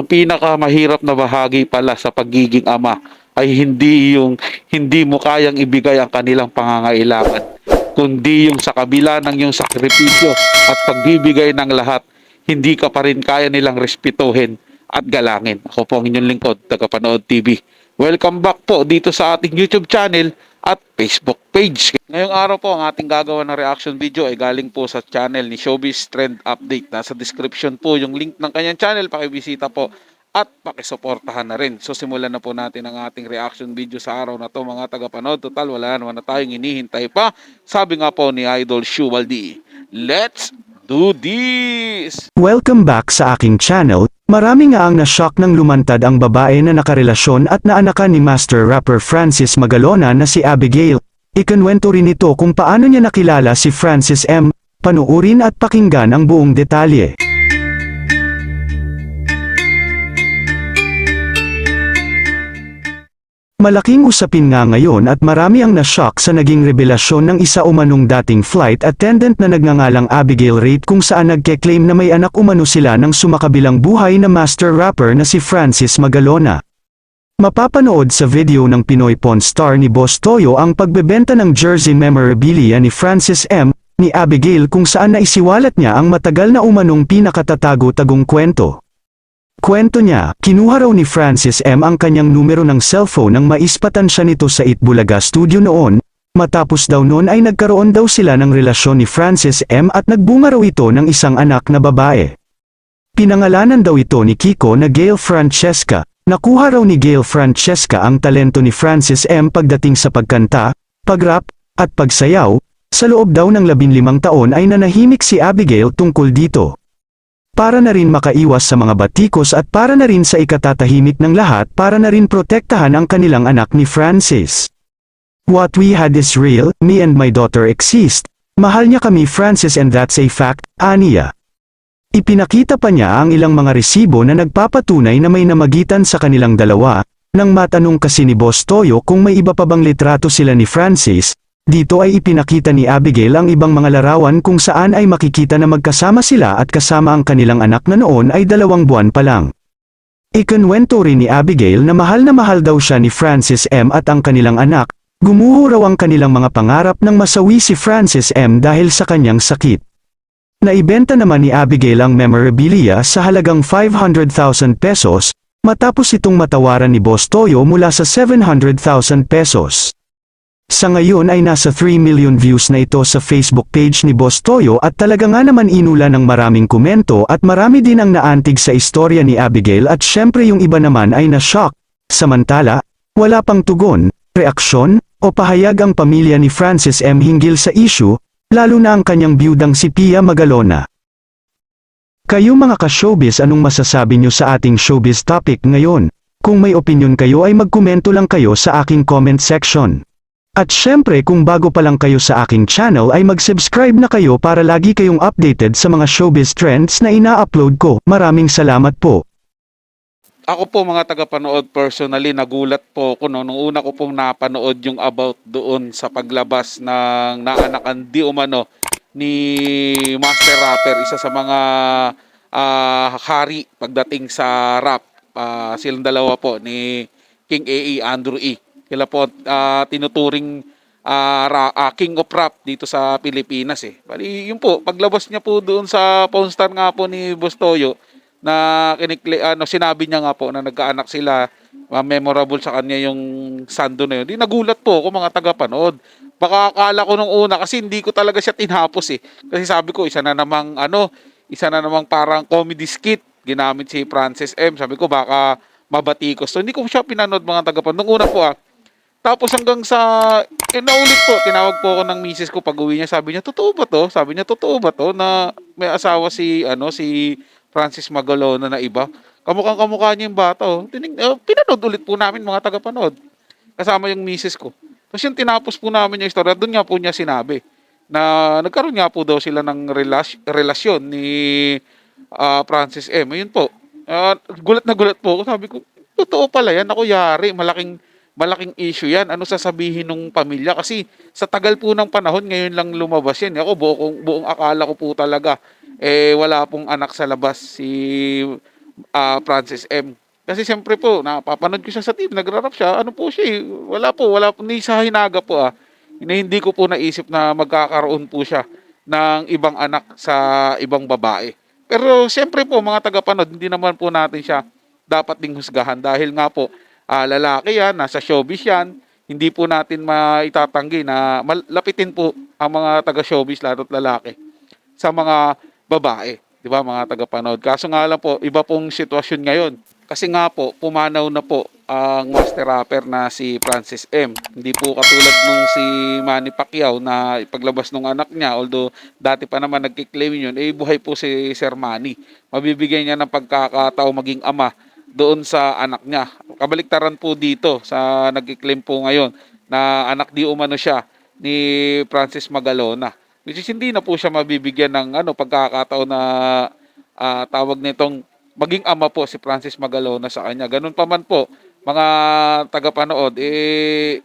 yung pinakamahirap na bahagi pala sa pagiging ama ay hindi yung hindi mo kayang ibigay ang kanilang pangangailangan, kundi yung sa kabila ng yung sakripisyo at pagbibigay ng lahat, hindi ka pa rin kaya nilang respetuhin at galangin. Ako po ang inyong lingkod, Tagapanood TV. Welcome back po dito sa ating YouTube channel at Facebook page. Ngayong araw po, ang ating gagawa ng reaction video ay galing po sa channel ni Showbiz Trend Update. Nasa description po yung link ng kanyang channel. Pakibisita po at pakisuportahan na rin. So simulan na po natin ang ating reaction video sa araw na to, mga tagapanood. Total, wala naman na tayong hinihintay pa. Sabi nga po ni Idol Shuvaldi, let's do this! Welcome back sa aking channel. Marami nga ang na-shock nang lumantad ang babae na nakarelasyon at naanakan ni master rapper Francis Magalona na si Abigail. Ikinwento rin ito kung paano niya nakilala si Francis M. Panuurin at pakinggan ang buong detalye. Malaking usapin nga ngayon at marami ang na-shock sa naging revelasyon ng isa umanong dating flight attendant na nagngangalang Abigail Rate, kung saan nagke-claim na may anak umano sila ng sumakabilang buhay na master rapper na si Francis Magalona. Mapapanood sa video ng Pinoy Pawn Star ni Boss Toyo ang pagbebenta ng jersey memorabilia ni Francis M. ni Abigail, kung saan naisiwalat niya ang matagal na umanong pinakatatago-tagong kwento. Kwento niya, kinuha raw ni Francis M. ang kanyang numero ng cellphone nang maispatan siya nito sa Itbulaga Studio noon. Matapos daw noon ay nagkaroon daw sila ng relasyon ni Francis M. at nagbunga raw ito ng isang anak na babae. Pinangalanan daw ito ni Kiko na Gail Francesca. Nakuha raw ni Gail Francesca ang talento ni Francis M. pagdating sa pagkanta, pag-rap, at pagsayaw. Sa loob daw ng 15 taon ay nanahimik si Abigail tungkol dito. Para na rin makaiwas sa mga batikos at para na rin sa ikatatahimik ng lahat, para na rin protektahan ang kanilang anak ni Francis. What we had is real, me and my daughter exist. Mahal niya kami Francis and that's a fact, aniya. Ipinakita pa niya ang ilang mga resibo na nagpapatunay na may namagitan sa kanilang dalawa. Nang matanong kasi ni Boss Toyo kung may iba pa bang litrato sila ni Francis, dito ay ipinakita ni Abigail ang ibang mga larawan kung saan ay makikita na magkasama sila at kasama ang kanilang anak na noon ay 2 buwan pa lang. Ikinwento rin ni Abigail na mahal daw siya ni Francis M. at ang kanilang anak. Gumuho raw ang kanilang mga pangarap nang masawi si Francis M. dahil sa kanyang sakit. Naibenta naman ni Abigail ang memorabilia sa halagang 500,000 pesos, matapos itong matawaran ni Boss Toyo mula sa 700,000 pesos. Sa ngayon ay nasa 3 million views na ito sa Facebook page ni Boss Toyo at talaga nga naman inula ng maraming komento at marami din ang naantig sa istorya ni Abigail at syempre yung iba naman ay na-shock. Samantala, wala pang tugon, reaksyon, o pahayag ang pamilya ni Francis M. hinggil sa issue, lalo na ang kanyang biyudang si Pia Magalona. Kayo mga ka-showbiz, anong masasabi nyo sa ating showbiz topic ngayon? Kung may opinion kayo ay magkomento lang kayo sa aking comment section. At syempre kung bago pa lang kayo sa aking channel ay mag-subscribe na kayo para lagi kayong updated sa mga showbiz trends na ina-upload ko. Maraming salamat po. Ako po mga tagapanood, personally nagulat po ako nung una ko pong napanood yung about doon sa paglabas ng naanakan di umano ni Master Rapper, isa sa mga hari pagdating sa rap. Silang dalawa po ni King A.E. Andrew E. Kila po tinuturing King of Rap dito sa Pilipinas eh. Bali, yun po, paglabas niya po doon sa Pawn Star nga po ni Boss Toyo, na sinabi niya nga po na nagkaanak sila, memorable sa kanya yung sando na yun. Di nagulat po ako mga tagapanood. Baka akala ko nung una kasi hindi ko talaga siya tinapos eh. Kasi sabi ko isa na namang parang comedy skit ginamit si Francis M. Sabi ko baka mabatikos. So hindi ko siya pinanood mga tagapanood. Nung una po tapos hanggang sa, naulit po, tinawag po ako ng misis ko pag uwi niya. Sabi niya, totoo ba to? Sabi niya, totoo ba to na may asawa si Francis Magalona na iba? Kamukha niya yung bata. Pinanood ulit po namin mga tagapanood. Kasama yung misis ko. Tapos yung tinapos po namin yung istorya, doon nga po niya sinabi na nagkaroon nga po daw sila ng relasyon ni Francis M. Ayun po. Gulat na gulat po ako. Sabi ko, totoo pala yan. Ako yari, malaking issue yan. Ano sasabihin ng pamilya? Kasi sa tagal po ng panahon, ngayon lang lumabas yan. Ako, buong akala ko po talaga, wala pong anak sa labas si Francis M. Kasi siyempre po, napapanood ko siya sa TV, nagra-rap siya, ano po siya eh, wala po, ni sa hinaga po hindi ko po naisip na magkakaroon po siya ng ibang anak sa ibang babae. Pero siyempre po, mga tagapanood, hindi naman po natin siya dapat ding husgahan dahil nga po, lalaki yan, nasa showbiz yan, hindi po natin maitatanggi na lapitin po ang mga taga-showbiz, lalo't lalaki, sa mga babae, 'di ba, mga tagapanood. Kaso nga lang po, iba pong sitwasyon ngayon. Kasi nga po, pumanaw na po ang master rapper na si Francis M. Hindi po katulad nung si Manny Pacquiao na ipaglabas nung anak niya, although dati pa naman nagkiklaim yun, buhay po si Sir Manny. Mabibigyan niya ng pagkakataon maging ama doon sa anak niya. Kabaliktaran po dito sa nagkiklaim po ngayon na anak di umano siya ni Francis Magalona. Which is hindi na po siya mabibigyan ng pagkakataon na tawag nitong maging ama po si Francis Magalona sa kanya. Ganun pa man po, mga tagapanood,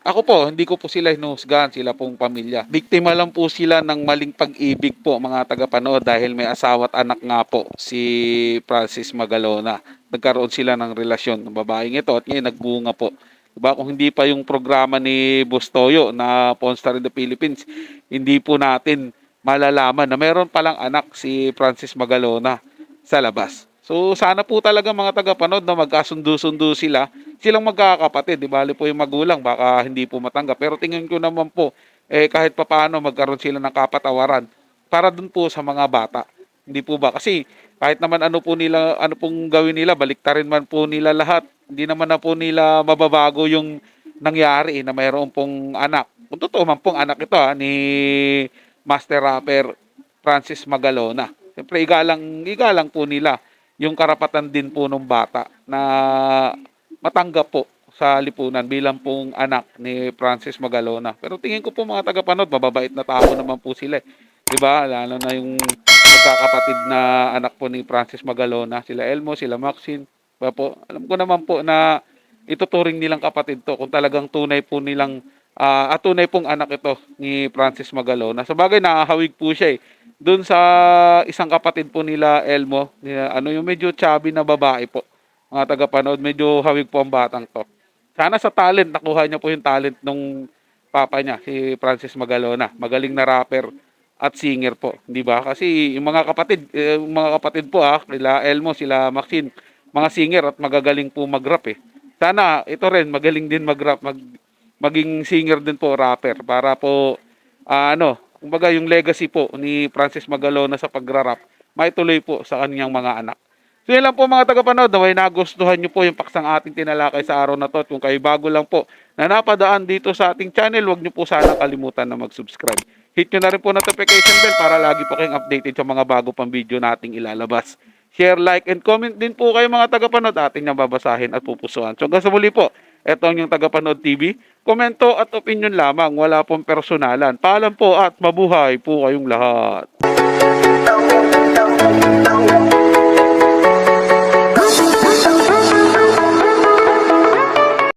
ako po, hindi ko po sila hinusgahan, sila pong pamilya. Biktima lang po sila ng maling pag-ibig po, mga tagapanood, dahil may asawa at anak nga po si Francis Magalona. Nagkaroon sila ng relasyon ng babaeng ito at ngayon nagbunga po. Diba? Kung hindi pa yung programa ni Bustoyo na Pawn Star in the Philippines, hindi po natin malalaman na meron palang anak si Francis Magalona sa labas. So sana po talaga mga tagapanood na magkasundo-sundo sila, silang magkakapatid, di bali po yung magulang baka hindi po matanggap. Pero tingin ko naman po kahit papaano magkaroon sila ng kapatawaran para dun po sa mga bata. Hindi po ba? Kasi kahit naman ano pong gawin nila, baliktarin man po nila lahat. Hindi naman na po nila mababago yung nangyari na mayroon pong anak. Kung totoo man pong anak ito ni Master Rapper Francis Magalona. Siyempre igalang po nila yung karapatan din po ng bata na matanggap po sa lipunan bilang pong anak ni Francis Magalona. Pero tingin ko po mga tagapanood, mababait na tao naman po sila. 'Di ba? Lalo na yung magkakapatid na anak po ni Francis Magalona, sila Elmo, sila Maxine. Diba po? Alam ko naman po na ituturing nilang kapatid to kung talagang tunay po nilang tunay pong anak ito ni Francis Magalona. Sa bagay, nakahawig po siya doon sa isang kapatid po nila Elmo, yung medyo chubby na babae po. Mga tagapanood, medyo hawig po ang batang to. Sana sa talent, nakuha niya po yung talent nung papa niya, si Francis Magalona. Magaling na rapper at singer po, di ba? Kasi yung mga kapatid po sila Elmo, sila Maxine, mga singer at magagaling po mag-rap Sana ito rin magaling din mag-rap, maging singer din po, rapper para po kumbaga yung legacy po ni Francis Magalona sa pagrarap maituloy po sa kanyang mga anak. So yun lang po mga tagapanood, naway nagustuhan nyo po yung paksang ating tinalakay sa araw na to. At kung kayo bago lang po na napadaan dito sa ating channel, huwag nyo po sana kalimutan na mag-subscribe. Hit nyo na rin po notification bell para lagi po kayong updated sa mga bago pang video nating ilalabas. Share, like, and comment din po kayo mga tagapanood, ating nang babasahin at pupusuan. So hanggang sa muli po, ito ang yung Tagapanood TV. Komento at opinion lamang, wala pong personalan. Paalam po at mabuhay po kayong lahat.